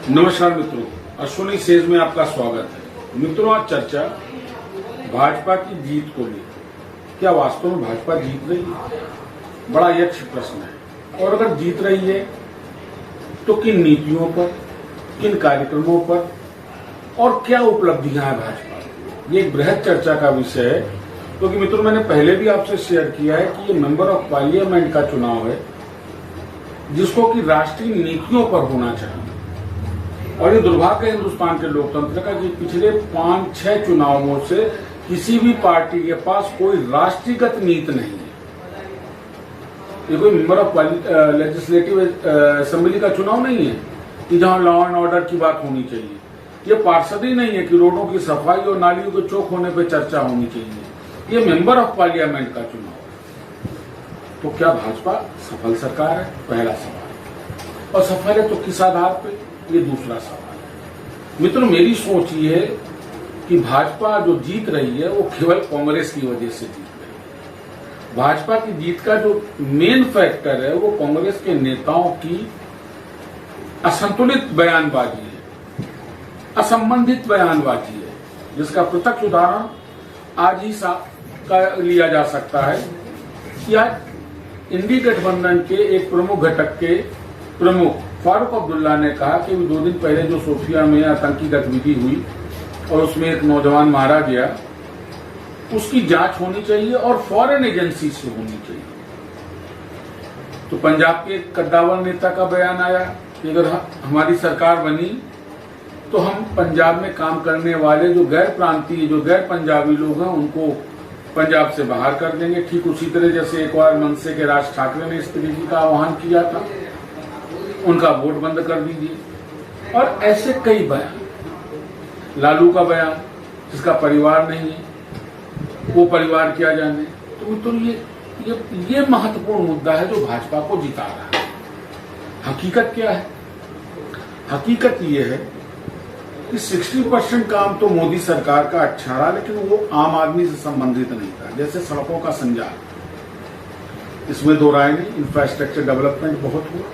नमस्कार मित्रों, अश्विनी सेज में आपका स्वागत है। मित्रों, आज चर्चा भाजपा की जीत को लेकर। क्या वास्तव में भाजपा जीत रही है? बड़ा यक्ष प्रश्न है। और अगर जीत रही है तो किन नीतियों पर, किन कार्यक्रमों पर और क्या उपलब्धियां हैं भाजपा की? ये एक बृहद चर्चा का विषय है, क्योंकि मित्रों मैंने पहले भी आपसे शेयर किया है कि ये मेंबर ऑफ पार्लियामेंट का चुनाव है जिसको कि राष्ट्रीय नीतियों पर होना चाहिए। और ये दुर्भाग्य है हिंदुस्तान के लोकतंत्र का कि पिछले 5-6 चुनावों से किसी भी पार्टी के पास कोई राष्ट्रीयगत नीति नहीं है। ये कोई मेंबर ऑफ लेजिस्लेटिव असेंबली का चुनाव नहीं है कि जहां लॉ एंड ऑर्डर की बात होनी चाहिए। ये पार्षद ही नहीं है कि रोडों की सफाई और नालियों के चौक होने पर चर्चा होनी चाहिए। ये मेंबर ऑफ पार्लियामेंट का चुनाव है। तो क्या भाजपा सफल सरकार है? पहला सवाल। और सफल है तो किस आधार पे? ये दूसरा सवाल है। मित्रों, मेरी सोच ये है कि भाजपा जो जीत रही है वो केवल कांग्रेस की वजह से जीत रही है। भाजपा की जीत का जो मेन फैक्टर है वो कांग्रेस के नेताओं की असंतुलित बयानबाजी है, असंबंधित बयानबाजी है, जिसका प्रत्यक्ष उदाहरण आज ही लिया जा सकता है कि आज इंडी गठबंधन के एक प्रमुख घटक के प्रमुख फारूक अब्दुल्ला ने कहा कि 2 दिन पहले जो सोफिया में आतंकी गतिविधि हुई और उसमें एक नौजवान मारा गया, उसकी जांच होनी चाहिए और फॉरेन एजेंसी से होनी चाहिए। तो पंजाब के कद्दावर नेता का बयान आया कि अगर हमारी सरकार बनी तो हम पंजाब में काम करने वाले जो गैर प्रांतीय, जो गैर पंजाबी लोग हैं उनको पंजाब से बाहर कर देंगे। ठीक उसी तरह जैसे एक बार मनसे के राज ठाकरे ने इस तरीके का आह्वान किया था, उनका वोट बंद कर दीजिए। और ऐसे कई बयान, लालू का बयान जिसका परिवार नहीं है, वो परिवार क्या जाने। तो ये महत्वपूर्ण मुद्दा है जो भाजपा को जिता रहा है। हकीकत क्या है? हकीकत ये है कि 60% काम तो मोदी सरकार का अच्छा रहा, लेकिन वो आम आदमी से संबंधित नहीं था। जैसे सड़कों का संजाल, इसमें दो राय नहीं, इंफ्रास्ट्रक्चर डेवलपमेंट बहुत हुआ,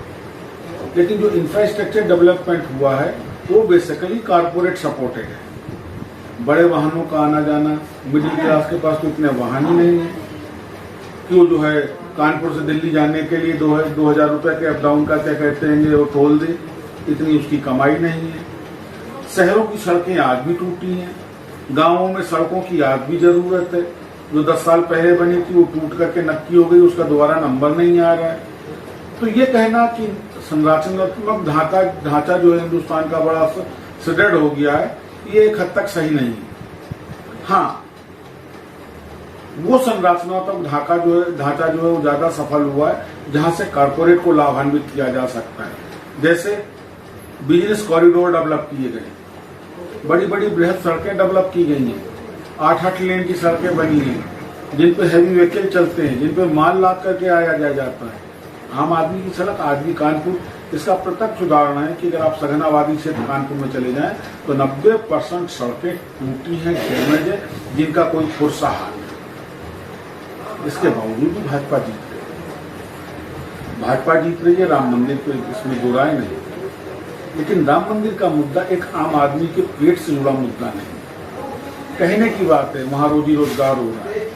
लेकिन जो इंफ्रास्ट्रक्चर डेवलपमेंट हुआ है वो बेसिकली कारपोरेट सपोर्टेड है। बड़े वाहनों का आना जाना, मिडिल क्लास के पास तो इतने वाहन ही नहीं है कि वो जो है कानपुर से दिल्ली जाने के लिए 2000 रुपए के अप डाउन का क्या कहते हैं वो टोल दे, इतनी उसकी कमाई नहीं है। शहरों की सड़कें आज भी टूटी हैं, गांवों में सड़कों की आज भी जरूरत है। जो 10 साल पहले बनी थी वो टूट करके नक्की हो गई, उसका दोबारा नंबर नहीं आ रहा है। तो ये कहना कि संरचनात्मक ढांचा जो है हिंदुस्तान का बड़ा सुदृढ़ हो गया है, ये एक हद तक सही नहीं है। हाँ, वो संरचनात्मक ढांचा जो है वो ज्यादा सफल हुआ है जहां से कारपोरेट को लाभान्वित किया जा सकता है। जैसे बिजनेस कॉरिडोर डेवलप किए गए, बड़ी बड़ी बृहद सड़कें डेवलप की गई हैं, 8-8 लेन की सड़कें बनी हैं जिन पे हैवी व्हीकल चलते हैं, जिन पे माल लाद करके आया जाता है। आम आदमी की सड़क आज भी कानपुर इसका प्रत्यक्ष उदाहरण है कि अगर आप सघन आबादी क्षेत्र कानपुर में चले जाएं तो 90% सड़कें टूटी हैं, डैमेज है, जिनका कोई फुर्सा हाल नहीं। इसके बावजूद भी भाजपा जीत रही है। भाजपा जीत रही है राम मंदिर पे, इसमें दो राय नहीं। लेकिन राम मंदिर का मुद्दा एक आम आदमी के पेट से जुड़ा मुद्दा नहीं। कहने की बात है, वहां रोजी रोजगार हो रहा है।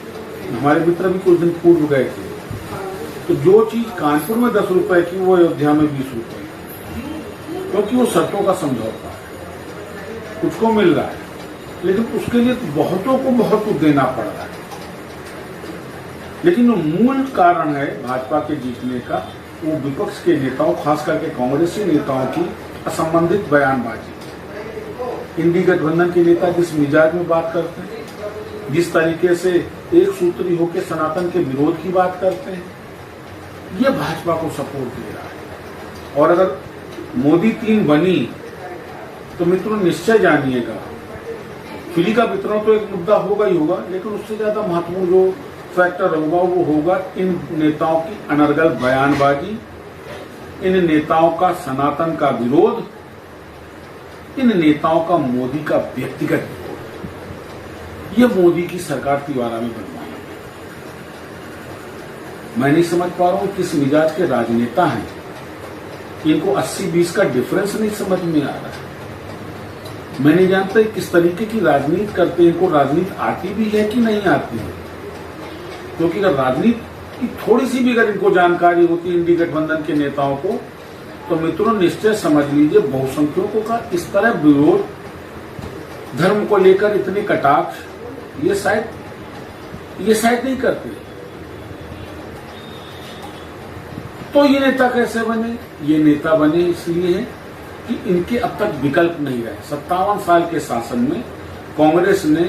हमारे मित्र भी कुछ दिन पूर्व गए थे, तो जो चीज कानपुर में 10 रुपए की वो अयोध्या में 20 रुपए, क्योंकि वो शर्तों का समझौता है, कुछ को मिल रहा है, लेकिन उसके लिए बहुतों को बहुत कुछ देना पड़ रहा है। लेकिन जो मूल कारण है भाजपा के जीतने का, वो विपक्ष के नेताओं, खास करके कांग्रेसी नेताओं की असंबंधित बयानबाजी। इंडी गठबंधन के नेता जिस मिजाज में बात करते हैं, जिस तरीके से एक सूत्री होकर सनातन के विरोध की बात करते हैं, ये भाजपा को सपोर्ट दे रहा है। और अगर मोदी 3 बनी तो मित्रों निश्चय जानिएगा, फ्री का वितरण तो एक मुद्दा होगा ही होगा, लेकिन उससे ज्यादा महत्वपूर्ण जो फैक्टर होगा वो होगा इन नेताओं की अनर्गल बयानबाजी, इन नेताओं का सनातन का विरोध, इन नेताओं का मोदी का व्यक्तिगत विरोध। ये मोदी की सरकार तिवारा में बनवाई। मैं नहीं समझ पा रहा हूं किस मिजाज के राजनेता हैं इनको 80-20 का डिफरेंस नहीं समझ में आ रहा है। मैं नहीं जानता किस तरीके की राजनीति करते हैं, इनको राजनीति आती भी है कि नहीं आती है। क्योंकि अगर राजनीति की थोड़ी सी भी अगर इनको जानकारी होती है इंडी गठबंधन के नेताओं को, तो मित्रों निश्चय समझ लीजिए बहुसंख्यकों का इस तरह विरोध, धर्म को लेकर इतने कटाक्ष, ये शायद नहीं करते। तो ये नेता कैसे बने? ये नेता बने इसलिए है कि इनके अब तक विकल्प नहीं रहे। 57 साल के शासन में कांग्रेस ने